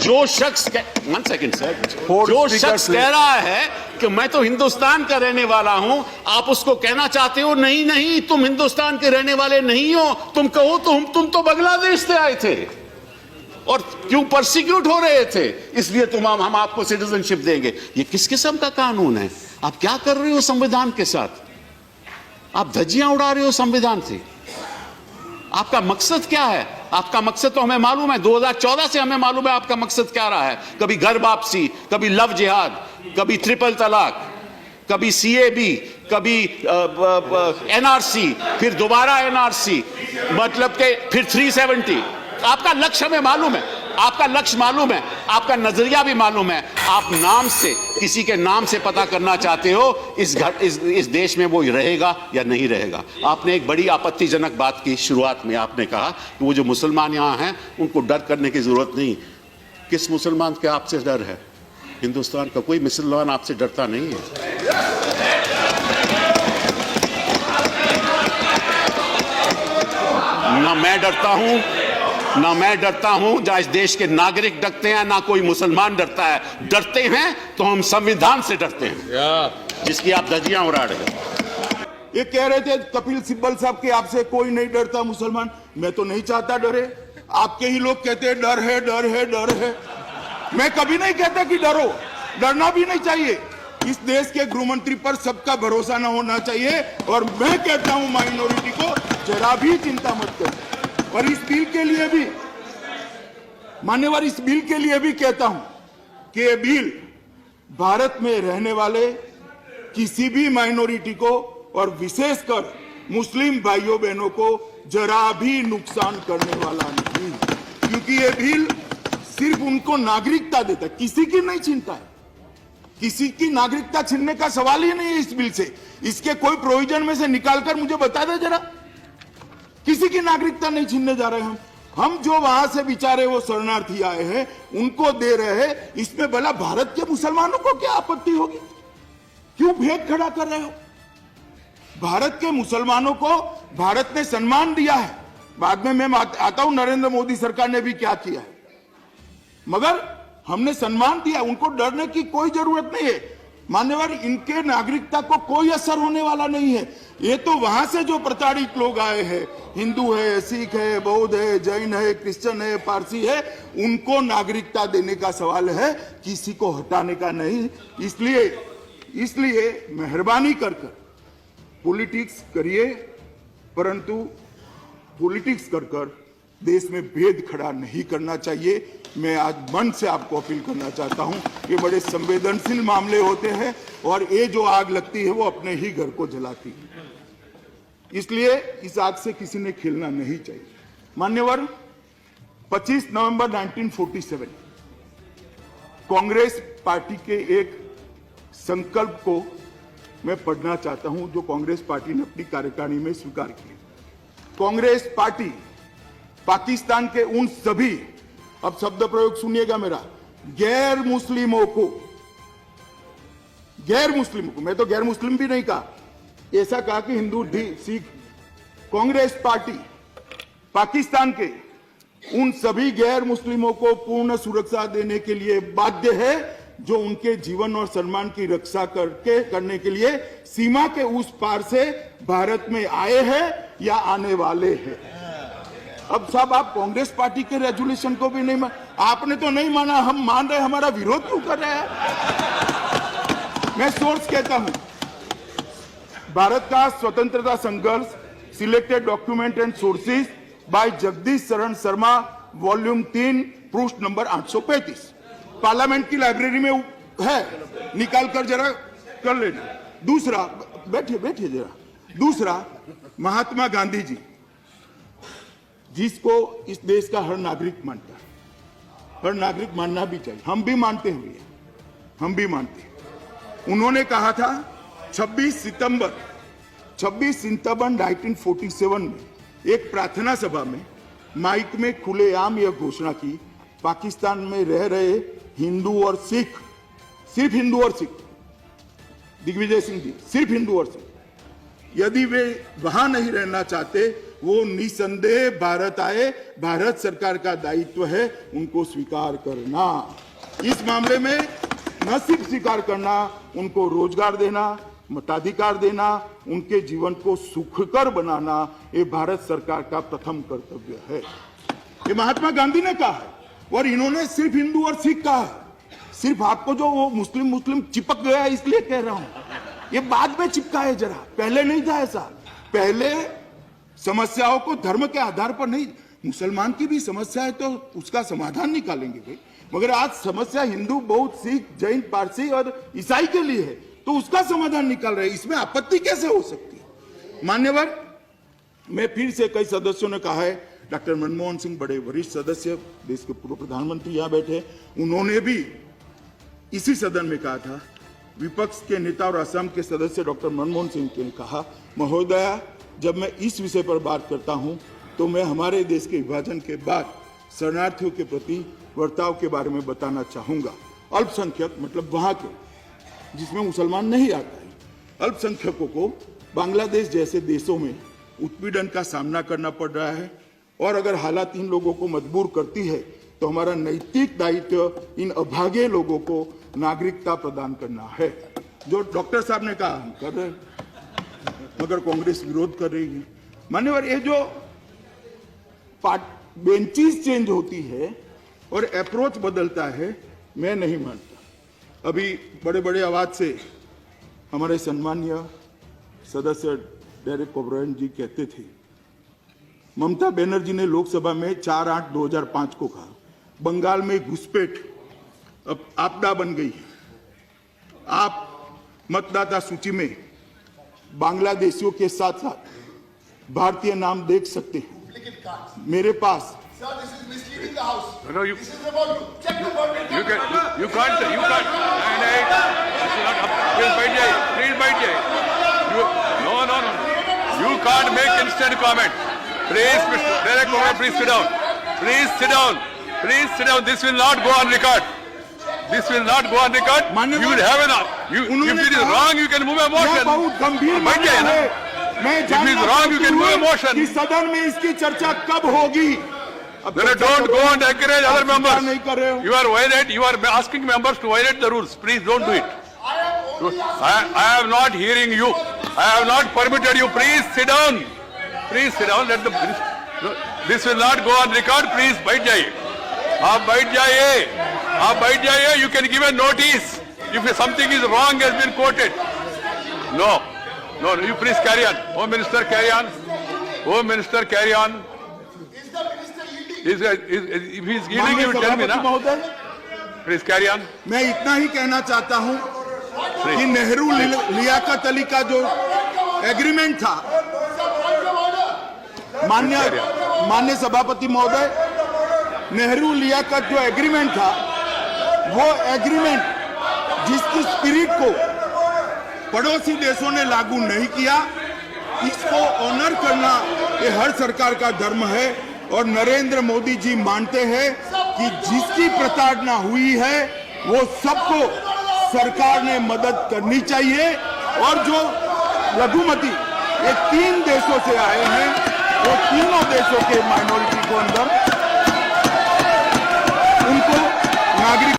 जो शख्स one second sir, जो शख्स कह रहा है कि मैं तो हिंदुस्तान का रहने वाला हूं, आप उसको कहना चाहते हो नहीं नहीं तुम हिंदुस्तान के रहने वाले नहीं हो, तुम कहो तो तुम तो बांग्लादेश से आए थे और क्यों परसिक्यूट हो रहे थे, इसलिए हम आपको सिटीजनशिप देंगे। ये किस किस्म का कानून है? आप क्या कर रहे हो संविधान के साथ? आप धज्जियां उड़ा रहे हो संविधान से। आपका मकसद क्या है? आपका मकसद तो हमें मालूम है, 2014 से हमें मालूम है आपका मकसद क्या रहा है। कभी घर वापसी, कभी लव जिहाद, कभी ट्रिपल तलाक, कभी सीएबी, कभी एनआरसी, फिर दोबारा एनआरसी, मतलब के फिर 370। आपका लक्ष्य हमें मालूम है, आपका लक्ष्य मालूम है, आपका नजरिया भी मालूम है। आप नाम से, किसी के नाम से पता करना चाहते हो इस देश में वो रहेगा या नहीं रहेगा। आपने एक बड़ी आपत्तिजनक बात की शुरुआत में, आपने कहा कि वो जो मुसलमान यहाँ हैं उनको डर करने की जरूरत नहीं। किस मुसलमान के आपसे डर है? हिंदुस्तान का कोई मुसलमान आपसे डरता नहीं है। ना मैं डरता हूं, ना मैं डरता हूं, जहां इस देश के नागरिक डरते हैं, ना कोई मुसलमान डरता है। डरते हैं तो हम संविधान से डरते हैं, जिसकी आप धज्जियां उड़ा रहे हैं। ये कह रहे थे कपिल सिब्बल साहब कि आपसे कोई नहीं डरता मुसलमान। मैं तो नहीं चाहता डरे, आपके ही लोग कहते हैं डर है डर है डर है। मैं कभी नहीं कहता कि डरो, डरना भी नहीं चाहिए। इस देश के गृह मंत्री पर सबका भरोसा न होना चाहिए, और मैं कहता हूं माइनॉरिटी को जरा भी चिंता मत करो। और इस बिल के लिए भी मान्यवर, इस बिल के लिए भी कहता हूं कि ये बिल भारत में रहने वाले किसी भी माइनॉरिटी को और विशेषकर मुस्लिम भाइयों बहनों को जरा भी नुकसान करने वाला नहीं, क्योंकि ये बिल सिर्फ उनको नागरिकता देता है, किसी की नहीं छीनता है। किसी की नागरिकता छीनने का सवाल ही नहीं है इस बिल से। इसके कोई प्रोविजन में से निकालकर मुझे बता दे जरा। किसी की नागरिकता नहीं छीनने जा रहे हम जो वहां से बेचारे वो शरणार्थी आए हैं उनको दे रहे हैं। इसमें भला भारत के मुसलमानों को क्या आपत्ति होगी? क्यों भेद खड़ा कर रहे हो? भारत के मुसलमानों को भारत ने सम्मान दिया है। बाद में मैं आता हूं नरेंद्र मोदी सरकार ने भी क्या किया है, मगर हमने सम्मान दिया, उनको डरने की कोई जरूरत नहीं है। मान्यवर, इनके नागरिकता को कोई असर होने वाला नहीं है। ये तो वहां से जो प्रताड़ित लोग आए हैं, हिंदू है, सिख है, बौद्ध है, जैन है, क्रिश्चियन है, पारसी है, उनको नागरिकता देने का सवाल है, किसी को हटाने का नहीं। इसलिए मेहरबानी कर पॉलिटिक्स करिए, परंतु पॉलिटिक्स कर देश में भेद खड़ा नहीं करना चाहिए। मैं आज मन से आपको अपील करना चाहता हूं, ये बड़े संवेदनशील मामले होते हैं और ये जो आग लगती है वो अपने ही घर को जलाती है, इसलिए इस आग से किसी ने खेलना नहीं चाहिए। मान्यवर, 25 नवंबर 1947 कांग्रेस पार्टी के एक संकल्प को मैं पढ़ना चाहता हूं, जो कांग्रेस पार्टी ने अपनी कार्यकारिणी में स्वीकार किया। कांग्रेस पार्टी पाकिस्तान के उन सभी, अब शब्द प्रयोग सुनिएगा मेरा, गैर मुस्लिमों को, मैं तो गैर मुस्लिम भी नहीं कहा, ऐसा कहा कि हिंदू, सिख, कांग्रेस पार्टी पाकिस्तान के उन सभी गैर मुस्लिमों को पूर्ण सुरक्षा देने के लिए बाध्य है जो उनके जीवन और सम्मान की रक्षा करने के लिए सीमा के उस पार से भारत में आए हैं या आने वाले हैं। अब साहब, आप कांग्रेस पार्टी के रेजोल्यूशन को भी नहीं आपने तो नहीं माना, हम मान रहे, हमारा विरोध क्यों कर रहे हैं? मैं सोर्स कहता हूं, भारत का स्वतंत्रता संघर्ष, selected document and sources by Jagdish Sharan Sharma, volume 3, पृष्ठ नंबर 835, पार्लियामेंट की लाइब्रेरी में है, निकाल कर जरा कर लेना। दूसरा, बैठिए जरा। दूसरा, महात्मा गांधी जी, जिसको इस देश का हर नागरिक मानता है, हर नागरिक मानना भी चाहिए, हम भी मानते हैं, हम भी मानते हैं। उन्होंने कहा था 26 सितंबर 1947 में एक प्रार्थना सभा में माइक में खुलेआम यह घोषणा की, पाकिस्तान में रह रहे हिंदू और सिख, सिर्फ हिंदू और सिख, दिग्विजय सिंह जी, सिर्फ हिंदू और सिख, यदि वे वहां नहीं रहना चाहते वो निसंदेह भारत आए, भारत सरकार का दायित्व है उनको स्वीकार करना। इस मामले में न सिर्फ स्वीकार करना, उनको रोजगार देना, मताधिकार देना, उनके जीवन को सुखकर बनाना, ये भारत सरकार का प्रथम कर्तव्य है। ये महात्मा गांधी ने कहा है और इन्होंने सिर्फ हिंदू और सिख कहा है। सिर्फ आपको जो वो मुस्लिम चिपक गया है इसलिए कह रहा हूं, ये बाद में चिपका है, जरा पहले नहीं था ऐसा। पहले समस्याओं को धर्म के आधार पर नहीं, मुसलमान की भी समस्या है तो उसका समाधान निकालेंगे भाई, मगर आज समस्या हिंदू, बौद्ध, सिख, जैन, पारसी और ईसाई के लिए है तो उसका समाधान निकाल रहे हैं, इसमें आपत्ति कैसे हो सकती है? मान्यवर, मैं फिर से कई सदस्यों ने कहा है, डॉक्टर मनमोहन सिंह बड़े वरिष्ठ सदस्य, देश के पूर्व प्रधानमंत्री यहां बैठे, उन्होंने भी इसी सदन में कहा था, विपक्ष के नेता और असम के सदस्य डॉक्टर मनमोहन सिंह ने कहा, महोदया जब मैं इस विषय पर बात करता हूं तो मैं हमारे देश के विभाजन के बाद शरणार्थियों के प्रति बर्ताव के बारे में बताना चाहूंगा। अल्पसंख्यक मतलब वहां के जिसमें मुसलमान नहीं आता है, अल्पसंख्यकों को बांग्लादेश जैसे देशों में उत्पीड़न का सामना करना पड़ रहा है और अगर हालात इन लोगों को मजबूर करती है तो हमारा नैतिक दायित्व इन अभागे लोगों को नागरिकता प्रदान करना है। जो डॉक्टर साहब ने कहा हम कर रहे हैं, मगर कांग्रेस विरोध कर रही है। मान्यवर, ये जो बेंचेस चेंज होती है और अप्रोच बदलता है, मैं नहीं मानता। अभी बड़े बड़े आवाज से हमारे सम्मानीय सदस्य डेरेक ओब्रायन जी कहते थे, ममता बनर्जी ने लोकसभा में 4/8/2005 को कहा, बंगाल में घुसपैठ अब आपदा बन गई है, आप मतदाता सूची में बांग्लादेशियों के साथ साथ भारतीय नाम देख सकते हैं। मेरे पास Sir, this is misleading the house. No, you. This is about you. Check the verdict. You can't. This is not up. Please bite jai. Please bite jai. No. You can't make instant comment. Please, Mr. Derek Over, please sit down. Please sit down. Please sit down. This will not go on record. This will not go on record. You will have an. If it is wrong, you can move a motion. बहुत गंभीर Bite jai, मामला na? है। मैं If it is wrong, you can move a motion. कि सदन में इसकी चर्चा कब होगी? अब Then don't go and encourage other members. नहीं कर रहे हो। You are violate. You are asking members to violate the rules. Please don't do it. I am only asking. I am not hearing you. I have not permitted you. Please sit down. Please sit down. Let the. This will not go on record. Please bite jaiye. आप बैठ जाइए. आप बैठ जाइए. You can give a notice if something is wrong has been quoted. No. You please carry on. Home Minister, carry on. Home Minister, carry on. Is the minister yielding? If he is giving you, tell me सभापति ना. महोदय, Please carry on. मैं इतना ही कहना चाहता हूं कि नेहरू लियाकत अली का जो एग्रीमेंट था, मान्य सभापति महोदय, नेहरू लियाकत जो एग्रीमेंट था, वो एग्रीमेंट जिसकी स्पिरिट को पड़ोसी देशों ने लागू नहीं किया, इसको ऑनर करना ये हर सरकार का धर्म है और नरेंद्र मोदी जी मानते हैं कि जिसकी प्रताड़ना हुई है वो सबको सरकार ने मदद करनी चाहिए और जो लघुमती ये 3 देशों से आए हैं वो तीनों देशों के माइनॉरिटी को अंदर उनको नागरिक